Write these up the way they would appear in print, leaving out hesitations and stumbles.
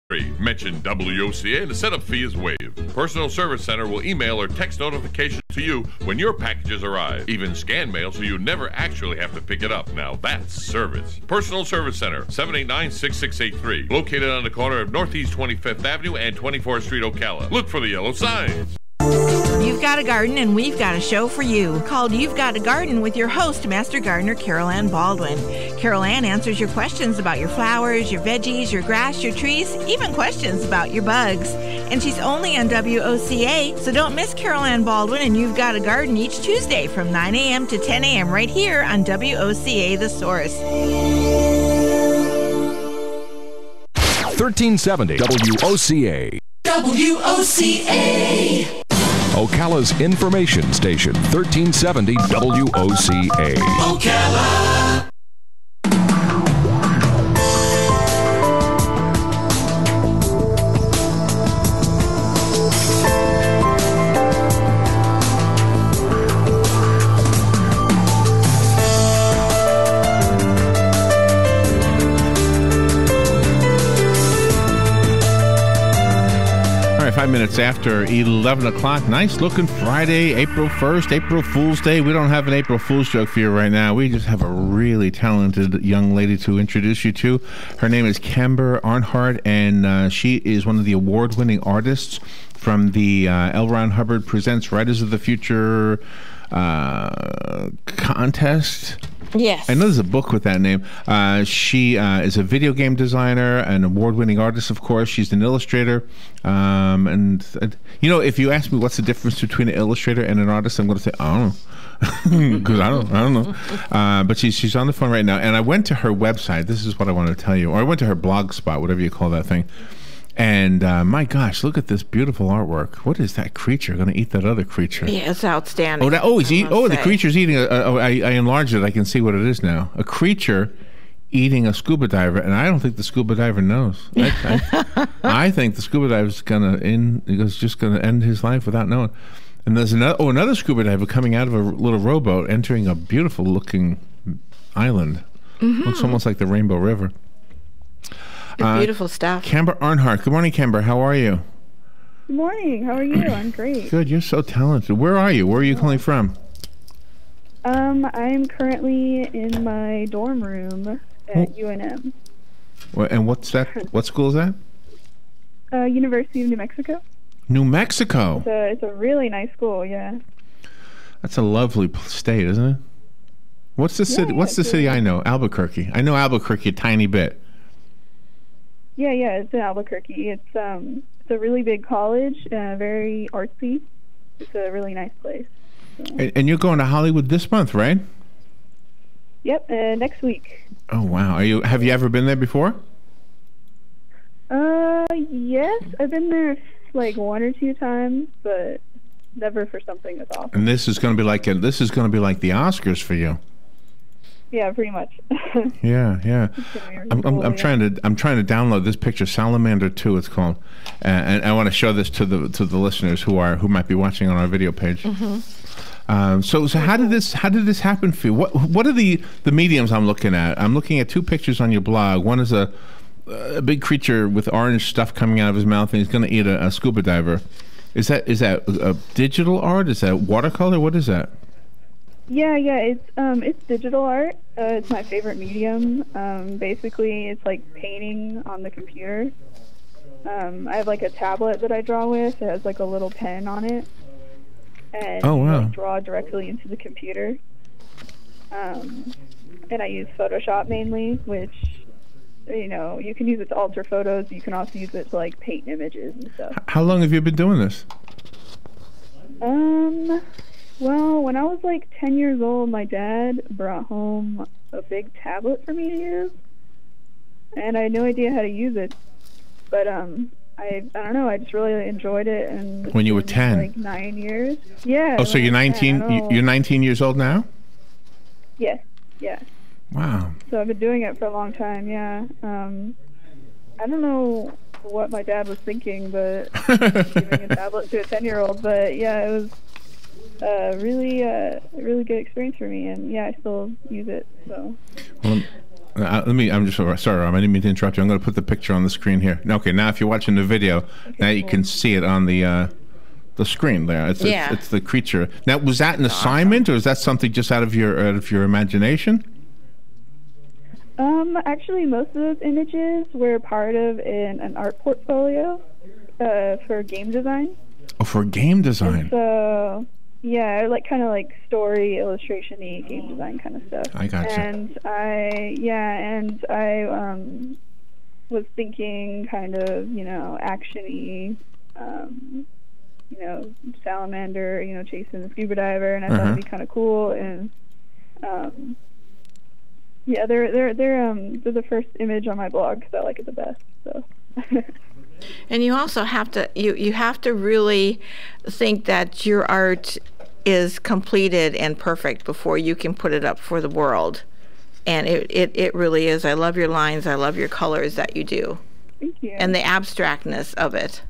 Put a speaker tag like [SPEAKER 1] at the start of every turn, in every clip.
[SPEAKER 1] Mention WOCA and the setup fee is waived. Personal Service Center will email or text notifications to you when your packages arrive. Even scan mail so you never actually have to pick it up. Now that's service. Personal Service Center, 789-6683. Located on the corner of Northeast 25th Avenue and 24th Street, Ocala. Look for the yellow signs.
[SPEAKER 2] You've got a garden and we've got a show for you called You've Got a Garden with your host, Master Gardener Carol Ann Baldwin. Carol Ann answers your questions about your flowers, your veggies, your grass, your trees, even questions about your bugs. And she's only on WOCA, so don't miss Carol Ann Baldwin and You've Got a Garden each Tuesday from 9 a.m. to 10 a.m. right here on WOCA The Source.
[SPEAKER 3] 1370 WOCA.
[SPEAKER 4] WOCA.
[SPEAKER 3] Ocala's information station, 1370 WOCA.
[SPEAKER 4] Ocala.
[SPEAKER 5] All right, 5 minutes after 11 o'clock. Nice looking Friday, April 1st, April Fool's Day. We don't have an April Fool's joke for you right now. We just have a really talented young lady to introduce you to. Her name is Camber Arnhart, and she is one of the award-winning artists from the L. Ron Hubbard Presents Writers of the Future contest.
[SPEAKER 2] Yes.
[SPEAKER 5] I know there's a book with that name. She is a video game designer, an award-winning artist, of course. She's an illustrator. And you know, if you ask me what's the difference between an illustrator and an artist, I'm going to say, I don't know. Because I don't know. But she's on the phone right now. And I went to her website. This is what I want to tell you. Or I went to her blog spot, whatever you call that thing. And my gosh, look at this beautiful artwork. What is that creature going to eat that other creature?
[SPEAKER 2] Yeah, it's outstanding.
[SPEAKER 5] The creature's eating I enlarged it. I can see what it is now. A creature eating a scuba diver, and I don't think the scuba diver knows. I think the scuba diver is just gonna end his life without knowing. And there's another scuba diver coming out of a little rowboat, entering a beautiful looking island. Mm-hmm. Looks almost like the Rainbow River.
[SPEAKER 2] Beautiful stuff.
[SPEAKER 5] Camber Arnhart. Good morning, Camber. How are you?
[SPEAKER 6] Good morning. How are you? I'm great.
[SPEAKER 5] Good. You're so talented. Where are you? Where are you calling from?
[SPEAKER 6] I'm currently in my dorm room at UNM.
[SPEAKER 5] And what's that? What school is that?
[SPEAKER 6] University of New Mexico.
[SPEAKER 5] New Mexico.
[SPEAKER 6] It's a really nice school. Yeah.
[SPEAKER 5] That's a lovely state, isn't it? What's the city? What's the city I know? Albuquerque. I know Albuquerque a tiny bit.
[SPEAKER 6] Yeah, it's in Albuquerque. It's a really big college, very artsy. It's a really nice place. So.
[SPEAKER 5] And you're going to Hollywood this month, right?
[SPEAKER 6] Yep, next week.
[SPEAKER 5] Oh wow! Have you ever been there before?
[SPEAKER 6] Yes, I've been there like 1 or 2 times, but never for something that's awesome.
[SPEAKER 5] And this is going to be like the Oscars for you.
[SPEAKER 6] Yeah, pretty much.
[SPEAKER 5] Yeah. I'm trying to download this picture, Salamander 2 it's called, and I want to show this to the listeners who might be watching on our video page. Mm-hmm. So how did this happen for you? What are the mediums I'm looking at? I'm looking at 2 pictures on your blog. One is a big creature with orange stuff coming out of his mouth, and he's going to eat a scuba diver. Is that a digital art? Is that watercolor? What is that?
[SPEAKER 6] Yeah, it's digital art. It's my favorite medium. Basically, it's like painting on the computer. I have like a tablet that I draw with. It has like a little pen on it, and I draw directly into the computer. And I use Photoshop mainly, which you can use it to alter photos. You can also use it to like paint images and stuff.
[SPEAKER 5] How long have you been doing this?
[SPEAKER 6] Well, when I was like 10 years old, my dad brought home a big tablet for me to use, and I had no idea how to use it. But I don't know. I just really enjoyed it. And
[SPEAKER 5] when you were 10,
[SPEAKER 6] like 9 years. Yeah.
[SPEAKER 5] Oh, so you're 19. You're 19 years old now.
[SPEAKER 6] Yes. Yeah.
[SPEAKER 5] Wow.
[SPEAKER 6] So I've been doing it for a long time. Yeah. I don't know what my dad was thinking, but giving a tablet to a 10-year-old. But yeah, it was really good experience for me, and yeah, I still use it. So.
[SPEAKER 5] Well, I'm just sorry, Rob. I didn't mean to interrupt you. I'm going to put the picture on the screen here. Okay, now if you're watching the video, now you can see it on the screen there. It's the creature. Now, was that an assignment, or is that something just out of your imagination?
[SPEAKER 6] Actually, most of those images were part of an art portfolio for game design.
[SPEAKER 5] Oh, for game design.
[SPEAKER 6] And so, yeah, kind of story, illustration-y, game design kind of stuff.
[SPEAKER 5] I gotcha.
[SPEAKER 6] And I was thinking kind of, action-y, salamander, chasing the scuba diver, and I thought it'd be kind of cool. And yeah, they're the first image on my blog because I like it the best. So.
[SPEAKER 2] And you also have to you have to really think that your art is completed and perfect before you can put it up for the world. And it really is. I love your lines. I love your colors that you do.
[SPEAKER 6] Thank you.
[SPEAKER 2] And the abstractness of it.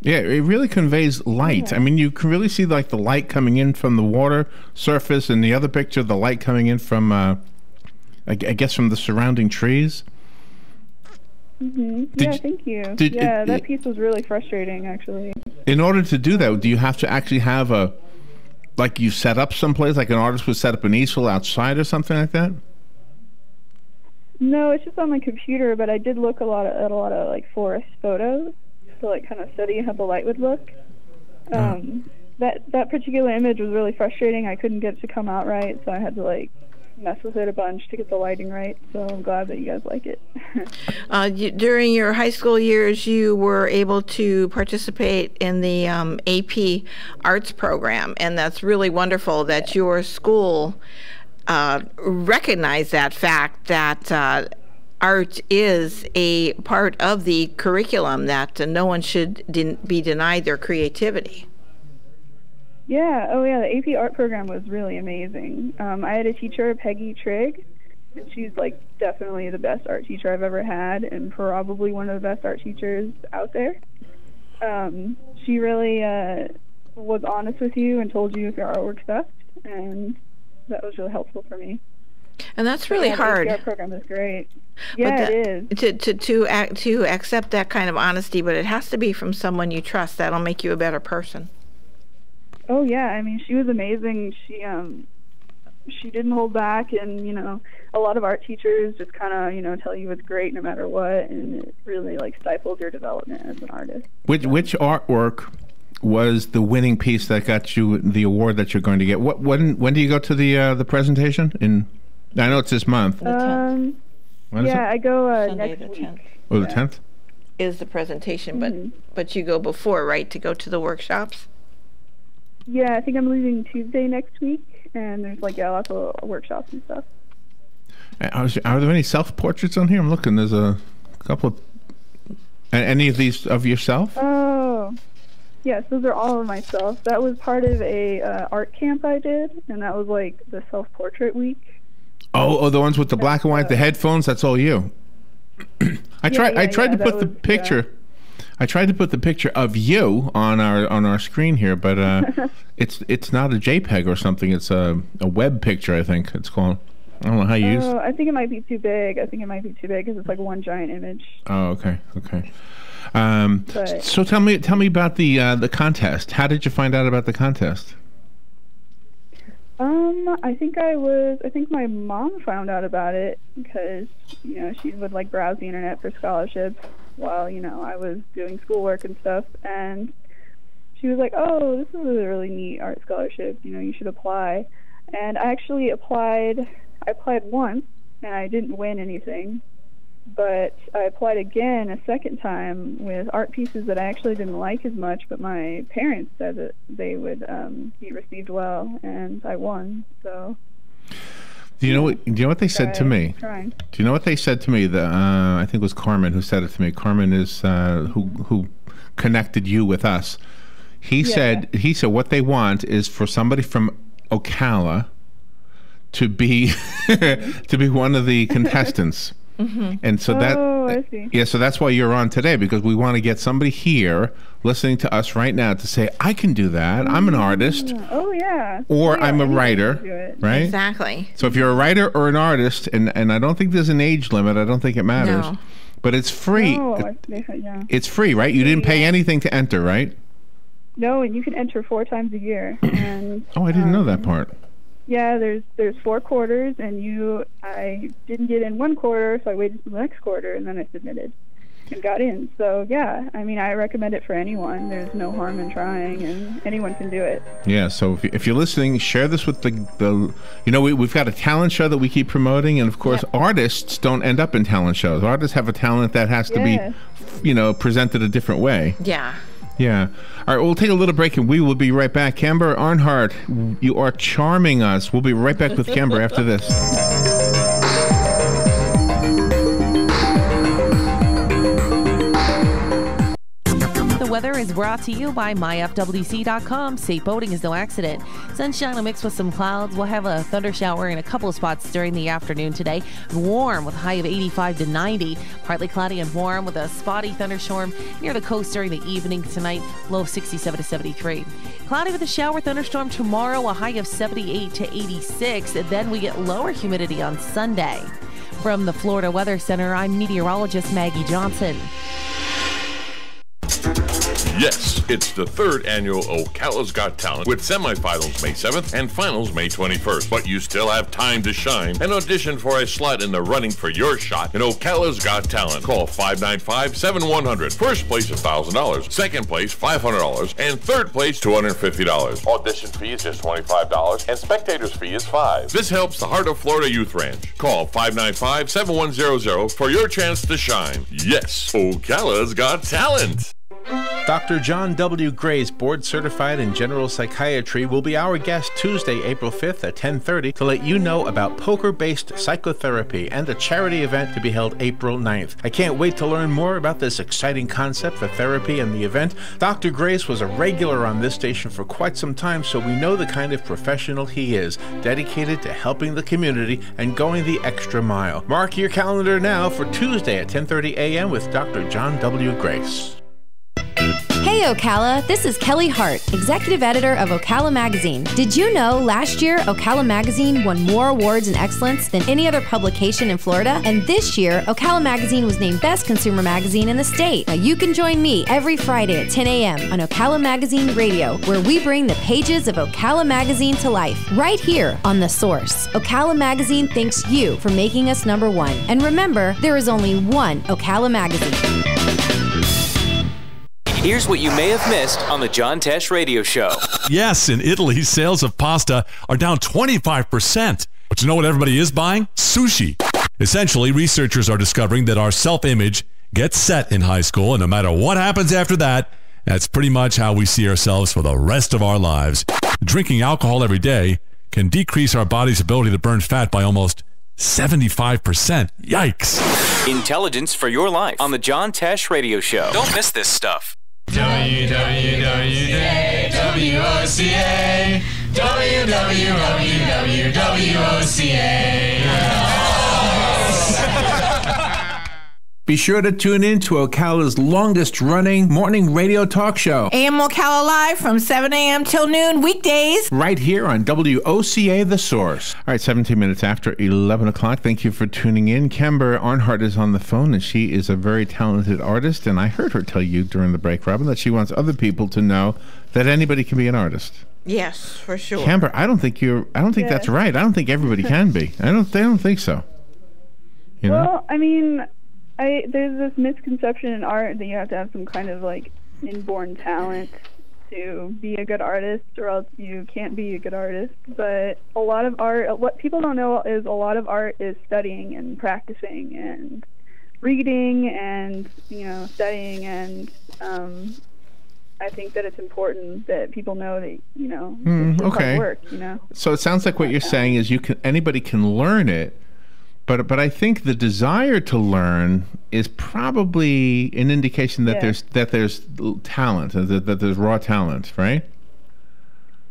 [SPEAKER 5] Yeah, it really conveys light. Yeah. I mean, you can really see the light coming in from the water surface, and the other picture, the light coming in from, I guess, from the surrounding trees.
[SPEAKER 6] Yeah, thank you. That piece was really frustrating, actually. In order to do that, do you have to actually have you set up someplace, like an artist would set up an easel outside or something like that? No, it's just on my computer, but I did look at a lot of forest photos to kind of study how the light would look. That particular image was really frustrating. I couldn't get it to come out right, so I had to mess with it a bunch to get the lighting right. So I'm glad that you guys like it.
[SPEAKER 2] During your high school years, you were able to participate in the AP Arts program, and that's really wonderful that your school recognized that fact that art is a part of the curriculum, that no one should be denied their creativity.
[SPEAKER 6] Yeah, the AP art program was really amazing. I had a teacher, Peggy Trigg, and she's definitely the best art teacher I've ever had, and probably one of the best art teachers out there. She really was honest with you and told you if your artwork sucked, and that was really helpful for me.
[SPEAKER 2] And that's really hard.
[SPEAKER 6] The art program is great. Yeah, it is.
[SPEAKER 2] To accept that kind of honesty, but it has to be from someone you trust. That'll make you a better person.
[SPEAKER 6] Oh yeah, I mean, she was amazing. She didn't hold back, and a lot of art teachers just kind of tell you it's great no matter what, and it really stifles your development as an artist.
[SPEAKER 5] Which artwork was the winning piece that got you the award that you're going to get? When do you go to the presentation? I know it's this month.
[SPEAKER 6] I go
[SPEAKER 2] Sunday,
[SPEAKER 6] next week.
[SPEAKER 2] 10th.
[SPEAKER 5] Oh, the 10th
[SPEAKER 2] is the presentation, but you go before, right, to go to the workshops?
[SPEAKER 6] Yeah, I think I'm leaving Tuesday next week, and there's lots of workshops and stuff.
[SPEAKER 5] Are there any self-portraits on here? I'm looking. There's a couple of... Any of these of yourself?
[SPEAKER 6] Oh, yes, those are all of myself. That was part of a art camp I did, and that was the self-portrait week.
[SPEAKER 5] Oh, the ones with the black and white, the headphones. That's all you. I tried to put the picture. I tried to put the picture of you on our screen here, but it's not a JPEG or something. It's a web picture, I think it's called. I don't know how you use.
[SPEAKER 6] Oh, I think it might be too big. Because it's one giant image.
[SPEAKER 5] Oh, okay. So tell me about the contest. How did you find out about the contest?
[SPEAKER 6] I think my mom found out about it because she would browse the internet for scholarships while I was doing schoolwork and stuff, and she was like, "Oh, this is a really neat art scholarship. You should apply." And I actually applied. I applied once, and I didn't win anything. But I applied again a second time with art pieces that I actually didn't like as much, but my parents said that they would be received well, and I won. So.
[SPEAKER 5] Do you know what they said to me?
[SPEAKER 6] Trying.
[SPEAKER 5] Do you know what they said to me? I think it was Carmen who said it to me. Carmen is who connected you with us. He said what they want is for somebody from Ocala to be to be one of the contestants.
[SPEAKER 2] Mm-hmm.
[SPEAKER 5] And so
[SPEAKER 6] I see.
[SPEAKER 5] Yeah, so that's why you're on today, because we want to get somebody here listening to us right now to say, I can do that. I'm an artist.
[SPEAKER 6] Oh, yeah.
[SPEAKER 5] Or
[SPEAKER 6] Yeah,
[SPEAKER 5] I'm a
[SPEAKER 6] anyone
[SPEAKER 5] writer,
[SPEAKER 6] can do it.
[SPEAKER 5] right?
[SPEAKER 2] Exactly.
[SPEAKER 5] So if you're a writer or an artist, and I don't think there's an age limit, I don't think it matters.
[SPEAKER 2] No.
[SPEAKER 5] But it's free.
[SPEAKER 6] Oh, yeah.
[SPEAKER 5] It's free, right? You didn't pay anything to enter, right?
[SPEAKER 6] No, and you can enter 4 times a year. And
[SPEAKER 5] Oh, I didn't know that part.
[SPEAKER 6] yeah, there's 4 quarters, and I didn't get in 1 quarter, so I waited till the next quarter, and then I submitted and got in. So yeah, I mean, I recommend it for anyone. There's no harm in trying, and anyone can do it.
[SPEAKER 5] Yeah, so if you're listening, share this with the we've got a talent show that we keep promoting, and of course, artists don't end up in talent shows. Artists have a talent that has to be, presented a different way.
[SPEAKER 2] Yeah.
[SPEAKER 5] Yeah. All right, we'll take a little break, and we will be right back. Camber Arnhart, you are charming us. We'll be right back with Camber after this.
[SPEAKER 7] The weather is brought to you by myfwc.com. Safe boating is no accident. Sunshine mixed with some clouds. We'll have a thunder shower in a couple of spots during the afternoon today. Warm with a high of 85 to 90. Partly cloudy and warm with a spotty thunderstorm near the coast during the evening tonight. Low of 67 to 73. Cloudy with a shower thunderstorm tomorrow. A high of 78 to 86. And then we get lower humidity on Sunday. From the Florida Weather Center, I'm meteorologist Maggie Johnson.
[SPEAKER 1] Yes, it's the 3rd annual Ocala's Got Talent with semifinals May 7th and finals May 21st. But you still have time to shine and audition for a slot in the running for your shot in Ocala's Got Talent. Call 595-7100. First place $1,000, second place $500, and third place $250. Audition fee is just $25 and spectators fee is $5. This helps the Heart of Florida Youth Ranch. Call 595-7100 for your chance to shine. Yes, Ocala's Got Talent.
[SPEAKER 5] Dr. John W. Grace, board certified in general psychiatry, will be our guest Tuesday, April 5th at 10:30 to let you know about poker-based psychotherapy and a charity event to be held April 9th. I can't wait to learn more about this exciting concept for therapy and the event. Dr. Grace was a regular on this station for quite some time, so we know the kind of professional he is, dedicated to helping the community and going the extra mile. Mark your calendar now for Tuesday at 10:30 a.m. with Dr. John W. Grace.
[SPEAKER 8] Hey Ocala, this is Kelly Hart, Executive Editor of Ocala Magazine. Did you know last year Ocala Magazine won more awards in excellence than any other publication in Florida? And this year, Ocala Magazine was named Best Consumer Magazine in the state. Now you can join me every Friday at 10 a.m. on Ocala Magazine Radio, where we bring the pages of Ocala Magazine to life, right here on The Source. Ocala Magazine thanks you for making us #1. And remember, there is only one Ocala Magazine.
[SPEAKER 9] Here's what you may have missed on the John Tesh Radio Show.
[SPEAKER 10] Yes, in Italy, sales of pasta are down 25%. But you know what everybody is buying? Sushi. Essentially, researchers are discovering that our self-image gets set in high school, and no matter what happens after that, that's pretty much how we see ourselves for the rest of our lives. Drinking alcohol every day can decrease our body's ability to burn fat by almost 75%. Yikes.
[SPEAKER 9] Intelligence for your life on the John Tesh Radio Show. Don't miss this stuff.
[SPEAKER 4] WWWWOCA
[SPEAKER 5] Be sure to tune in to Ocala's longest-running morning radio talk show.
[SPEAKER 2] AM Ocala Live from 7 a.m. till noon, weekdays.
[SPEAKER 5] Right here on WOCA The Source. All right, 17 minutes after 11 o'clock. Thank you for tuning in. Camber Arnhart is on the phone, and she is a very talented artist. And I heard her tell you during the break, Robin, that she wants other people to know that anybody can be an artist.
[SPEAKER 2] Yes, for sure.
[SPEAKER 5] Camber, I don't think that's right. I don't think everybody can be. I don't think so. You know?
[SPEAKER 6] Well, I mean, there's this misconception in art that you have to have some kind of like inborn talent to be a good artist, or else you can't be a good artist. But a lot of art, what people don't know is a lot of art is studying and practicing and reading and studying, and I think that it's important that people know that it's hard work.
[SPEAKER 5] So it sounds like what you're saying is anybody can learn it. But I think the desire to learn is probably an indication that there's talent, that there's raw talent, right?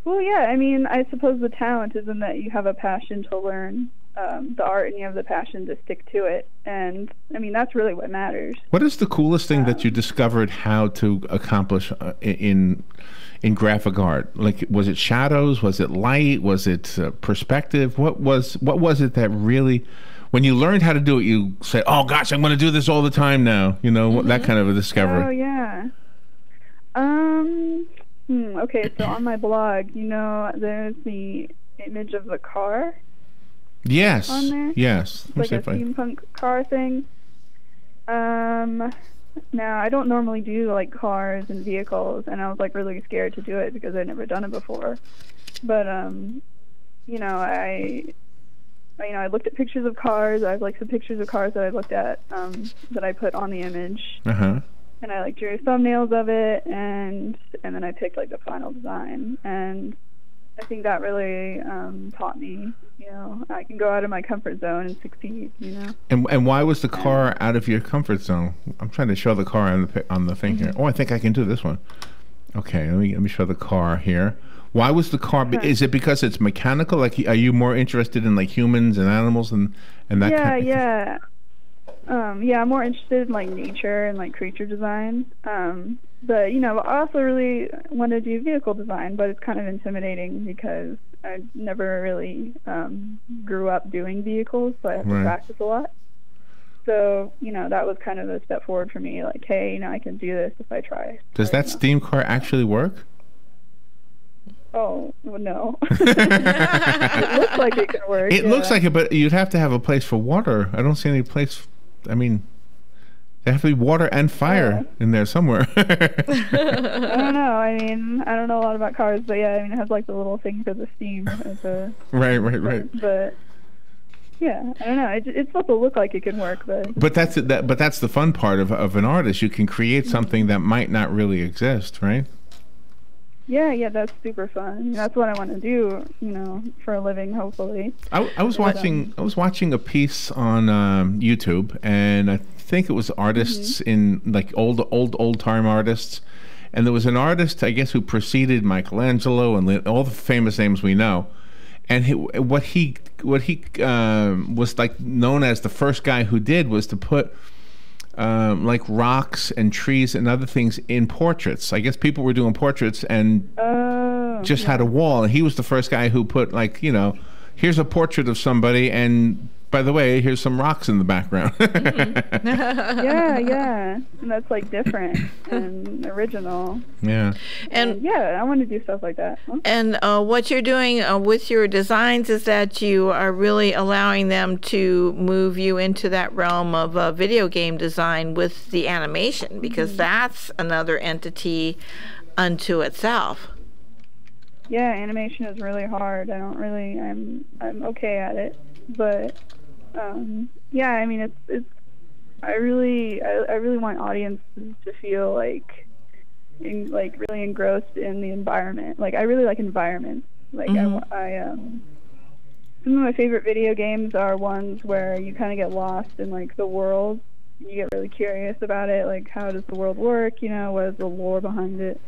[SPEAKER 6] Well, yeah. I mean, I suppose the talent is in that you have a passion to learn. the art and you have the passion to stick to it. And I mean, that's really what matters.
[SPEAKER 5] What is the coolest thing that you discovered how to accomplish in graphic art? Like, was it shadows? Was it light? Was it perspective? What was it that really, when you learned how to do it, you said, "Oh gosh, I'm going to do this all the time now." You know, that kind of a discovery.
[SPEAKER 6] Oh yeah. Okay, so on my blog, you know, there's the image of the car.
[SPEAKER 5] Yes.
[SPEAKER 6] On there.
[SPEAKER 5] Yes.
[SPEAKER 6] It's like a steampunk car thing. Now I don't normally do like cars and vehicles, and I was like really scared to do it because I'd never done it before. But you know, I looked at pictures of cars. I have like some pictures of cars that I looked at that I put on the image. And I like drew thumbnails of it, and then I picked like the final design. And I think that really taught me, you know, I can go out of my comfort zone and succeed, you know.
[SPEAKER 5] And why was the car out of your comfort zone? I'm trying to show the car on the thing here. Oh, I think I can do this one. Okay, let me show the car here. Why was the car? Is it because it's mechanical? Like, are you more interested in like humans and animals and that?
[SPEAKER 6] Yeah,
[SPEAKER 5] kind of
[SPEAKER 6] yeah. Yeah, I'm more interested in like nature and like creature design. But you know, I also really want to do vehicle design, but it's kind of intimidating because I never really grew up doing vehicles, so I have to practice a lot. So, you know, that was kind of a step forward for me, like, hey, you know, I can do this if I try.
[SPEAKER 5] Does that steam car actually work?
[SPEAKER 6] Oh, well, no. It looks like it can work.
[SPEAKER 5] It looks like it, but you'd have to have a place for water. I don't see any place. I mean, there have to be water and fire in there somewhere.
[SPEAKER 6] I don't know. I mean, I don't know a lot about cars, but yeah, I mean, it has like the little thing for the steam.
[SPEAKER 5] Right.
[SPEAKER 6] But yeah, I don't know. It's supposed to look like it can work,
[SPEAKER 5] but that's the fun part of an artist. You can create something that might not really exist, right?
[SPEAKER 6] Yeah, that's super fun. That's what I want to do, you know, for a living, hopefully.
[SPEAKER 5] I was watching a piece on YouTube, and I think it was artists in like old time artists, and there was an artist, I guess, who preceded Michelangelo and all the famous names we know, and what he was like known as the first guy who did was to put like rocks and trees and other things in portraits. I guess people were doing portraits and just had a wall. And he was the first guy who put, like, you know, here's a portrait of somebody, and by the way, here's some rocks in the background.
[SPEAKER 6] Yeah. And that's like different and original.
[SPEAKER 5] Yeah.
[SPEAKER 6] And yeah, I want to do stuff like that.
[SPEAKER 2] And what you're doing with your designs is that you are really allowing them to move you into that realm of video game design with the animation, because that's another entity unto itself.
[SPEAKER 6] Yeah, animation is really hard. I'm okay at it, but yeah, I mean, it's I really want audiences to feel like really engrossed in the environment. Like, I really like environments. Like, some of my favorite video games are ones where you kind of get lost in like the world. You get really curious about it. Like, how does the world work? You know, what is the lore behind it?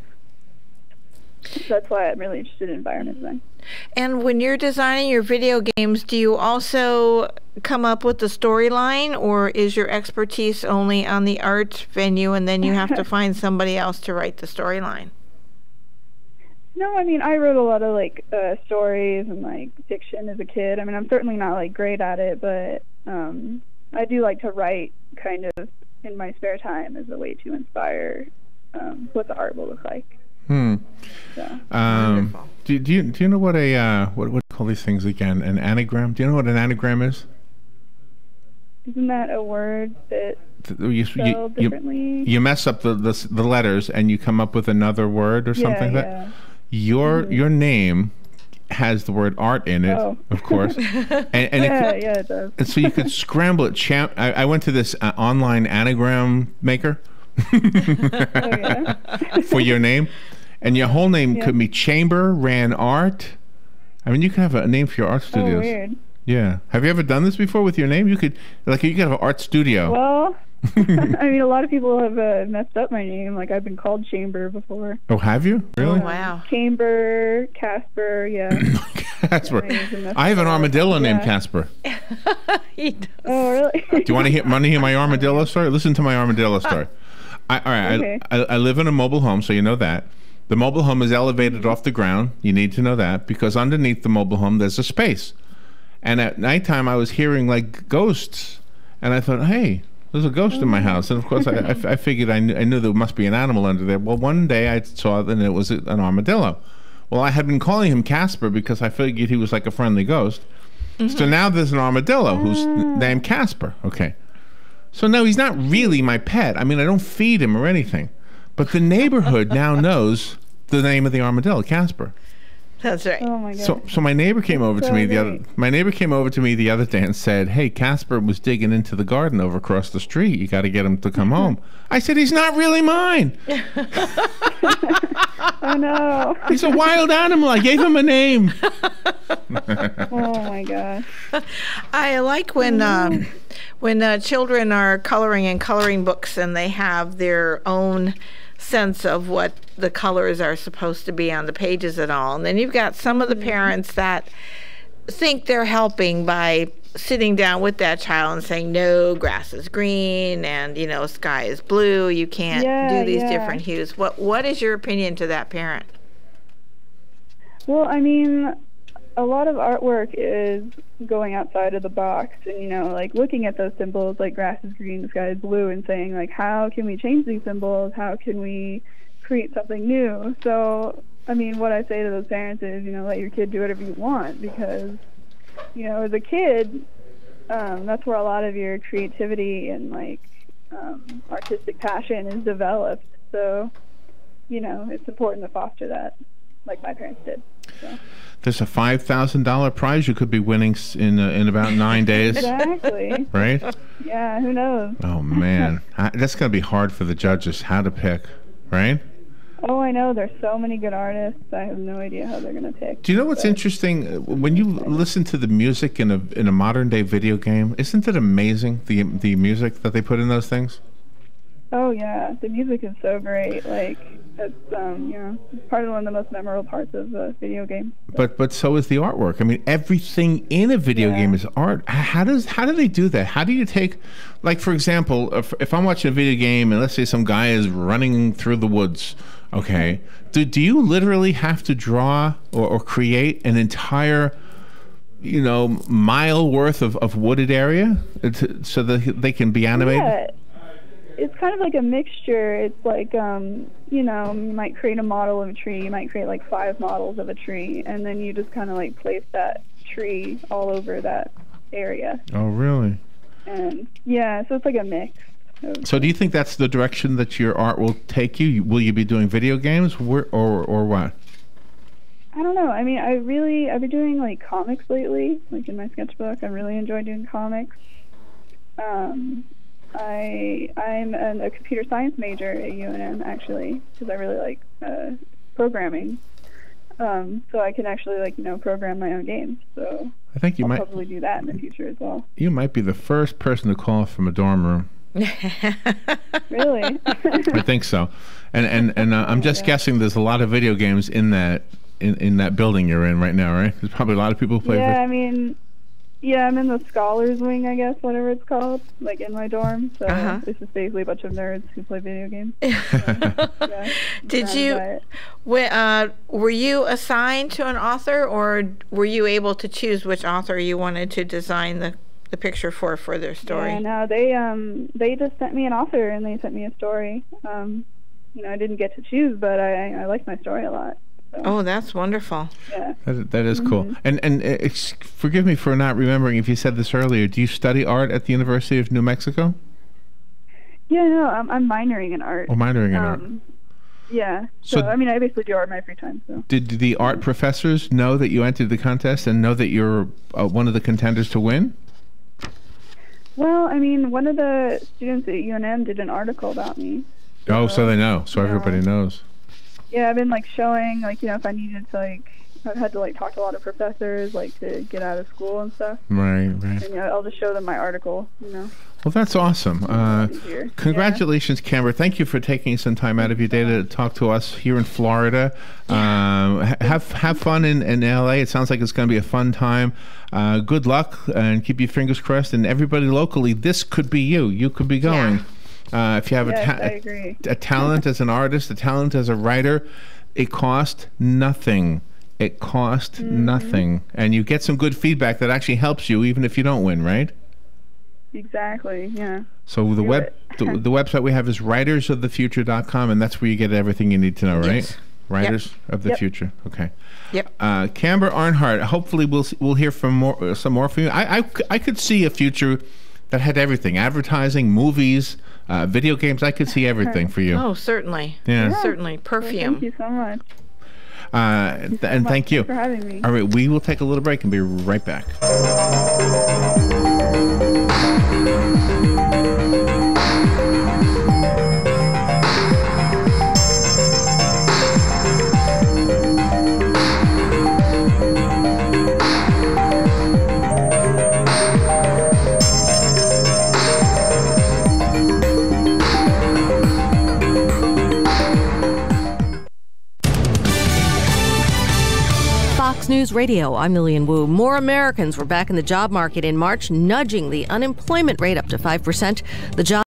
[SPEAKER 6] So that's why I'm really interested in environment design.
[SPEAKER 2] And when you're designing your video games, do you also come up with the storyline, or is your expertise only on the art venue and then you have to find somebody else to write the storyline?
[SPEAKER 6] No, I mean, I wrote a lot of like stories and like fiction as a kid. I mean, I'm certainly not like great at it, but I do like to write kind of in my spare time as a way to inspire what the art will look like.
[SPEAKER 5] So. Do you know what what do you call these things again? An anagram? Do you know what an anagram is?
[SPEAKER 6] Isn't that a word that spelled differently?
[SPEAKER 5] You mess up the letters and you come up with another word or something like that. Your name has the word art in it, of course. and
[SPEAKER 6] it does.
[SPEAKER 5] And so you could scramble it. I went to this online anagram maker for your name. And your whole name could be Chamber Ran Art. I mean, you can have a name for your art studios.
[SPEAKER 6] Oh, weird.
[SPEAKER 5] Yeah. Have you ever done this before with your name? You could have an art studio.
[SPEAKER 6] Well, I mean, a lot of people have messed up my name. Like, I've been called Chamber before.
[SPEAKER 5] Oh, have you? Really?
[SPEAKER 2] Oh, wow.
[SPEAKER 6] Camber, Casper, yeah.
[SPEAKER 5] Casper. I have an armadillo named Casper.
[SPEAKER 2] He does.
[SPEAKER 6] Oh, really?
[SPEAKER 5] Do you want to hear my armadillo story? Listen to my armadillo story. All right.
[SPEAKER 6] Okay.
[SPEAKER 5] I live in a mobile home, so you know that. The mobile home is elevated off the ground. You need to know that because underneath the mobile home, there's a space. And at nighttime, I was hearing like ghosts. And I thought, hey, there's a ghost in my house. And of course, I figured I knew there must be an animal under there. Well, one day I saw that it was an armadillo. Well, I had been calling him Casper because I figured he was like a friendly ghost. Mm-hmm. So now there's an armadillo who's named Casper. Okay. So no, he's not really my pet. I mean, I don't feed him or anything. But the neighborhood now knows the name of the armadillo, Casper.
[SPEAKER 2] That's right.
[SPEAKER 6] Oh my God.
[SPEAKER 5] So my neighbor came over to me my neighbor came over to me the other day and said, "Hey, Casper was digging into the garden over across the street. You got to get him to come home." I said, "He's not really mine."
[SPEAKER 6] Oh no.
[SPEAKER 5] He's a wild animal. I gave him a name.
[SPEAKER 6] Oh my gosh.
[SPEAKER 2] I like when children are coloring in coloring books and they have their own sense of what the colors are supposed to be on the pages and all. And then you've got some of the parents that think they're helping by sitting down with that child and saying, no, grass is green and, sky is blue. You can't do these different hues. What is your opinion to that parent?
[SPEAKER 6] Well, I mean, a lot of artwork is going outside of the box and, like looking at those symbols like grass is green, the sky is blue, and saying, like, how can we change these symbols? How can we create something new? So, I mean, what I say to those parents is, let your kid do whatever you want because, as a kid, that's where a lot of your creativity and, like, artistic passion is developed. So, it's important to foster that like my parents did. So.
[SPEAKER 5] There's a $5,000 prize you could be winning in about 9 days.
[SPEAKER 6] Exactly.
[SPEAKER 5] Right?
[SPEAKER 6] Yeah, who knows?
[SPEAKER 5] Oh, man. That's going to be hard for the judges, how to pick, right?
[SPEAKER 6] Oh, I know. There's so many good artists. I have no idea how they're going to pick.
[SPEAKER 5] Do you know what's interesting? When you listen to the music in a modern-day video game, isn't it amazing, the music that they put in those things?
[SPEAKER 6] Oh, yeah. The music is so great. Like, it's part of one of the most memorable parts of the video game.
[SPEAKER 5] But so is the artwork. I mean, everything in a video game is art. How do they do that? How do you take, like, for example, if I'm watching a video game and let's say some guy is running through the woods, okay, do you literally have to draw or create an entire mile worth of wooded area so that they can be animated?
[SPEAKER 6] Yeah. It's kind of like a mixture. It's like, you might create a model of a tree. You might create like 5 models of a tree, and then you just kind of like place that tree all over that area.
[SPEAKER 5] Oh, really?
[SPEAKER 6] And yeah, so it's like a mix.
[SPEAKER 5] So do you think that's the direction that your art will take you? Will you be doing video games or what?
[SPEAKER 6] I don't know. I mean, I've been doing like comics lately, like in my sketchbook. I really enjoy doing comics. I'm a computer science major at UNM, actually, because I really like programming. So I can actually, program my own games. So
[SPEAKER 5] I think I'll
[SPEAKER 6] probably do that in the future as well.
[SPEAKER 5] You might be the first person to call from a dorm room.
[SPEAKER 6] Really?
[SPEAKER 5] I think so. And I'm just guessing there's a lot of video games in that building you're in right now, right? There's probably a lot of people who play.
[SPEAKER 6] Yeah, I mean... Yeah, I'm in the scholars wing, I guess, whatever it's called, like in my dorm. So it's just basically a bunch of nerds who play video games. So,
[SPEAKER 2] were you assigned to an author, or were you able to choose which author you wanted to design the picture for their story?
[SPEAKER 6] Yeah, no, they just sent me an author and they sent me a story. I didn't get to choose, but I liked my story a lot. So.
[SPEAKER 2] Oh, that's wonderful.
[SPEAKER 6] Yeah.
[SPEAKER 5] That is cool. And forgive me for not remembering if you said this earlier. Do you study art at the University of New Mexico?
[SPEAKER 6] Yeah, no, I'm minoring in art.
[SPEAKER 5] Oh, minoring in art.
[SPEAKER 6] Yeah. So, I mean, I basically do art in my free time. So.
[SPEAKER 5] Did the art professors know that you entered the contest and know that you're one of the contenders to win?
[SPEAKER 6] Well, I mean, one of the students at UNM did an article about me.
[SPEAKER 5] So they know. So everybody knows.
[SPEAKER 6] Yeah, I've been showing if I needed to I've had to like talk to a lot of professors like to get out of school and stuff.
[SPEAKER 5] Right.
[SPEAKER 6] And, I'll just show them my article.
[SPEAKER 5] Well, that's awesome. Congratulations, Camber. Thank you for taking some time out of your day to talk to us here in Florida. Have fun in LA. It sounds like it's going to be a fun time. Good luck, and keep your fingers crossed. And everybody locally, this could be you. You could be going. If you have a talent as an artist, a talent as a writer, it costs nothing. It costs nothing. And you get some good feedback that actually helps you, even if you don't win, right?
[SPEAKER 6] Exactly, yeah.
[SPEAKER 5] So the website we have is writersofthefuture.com, and that's where you get everything you need to know, right?
[SPEAKER 2] Yes.
[SPEAKER 5] Writers of the Future. Okay.
[SPEAKER 2] Yep.
[SPEAKER 5] Camber Arnhart. Hopefully we'll hear from some more from you. I could see a future that had everything: advertising, movies, video games. I could see everything for you.
[SPEAKER 2] Oh, certainly.
[SPEAKER 5] Yeah.
[SPEAKER 2] Certainly. Perfume.
[SPEAKER 6] Thank you so much.
[SPEAKER 5] And thank you
[SPEAKER 6] for having me.
[SPEAKER 5] All right, we will take a little break and be right back.
[SPEAKER 11] Fox News Radio, I'm Lillian Wu. More Americans were back in the job market in March, nudging the unemployment rate up to 5%. The job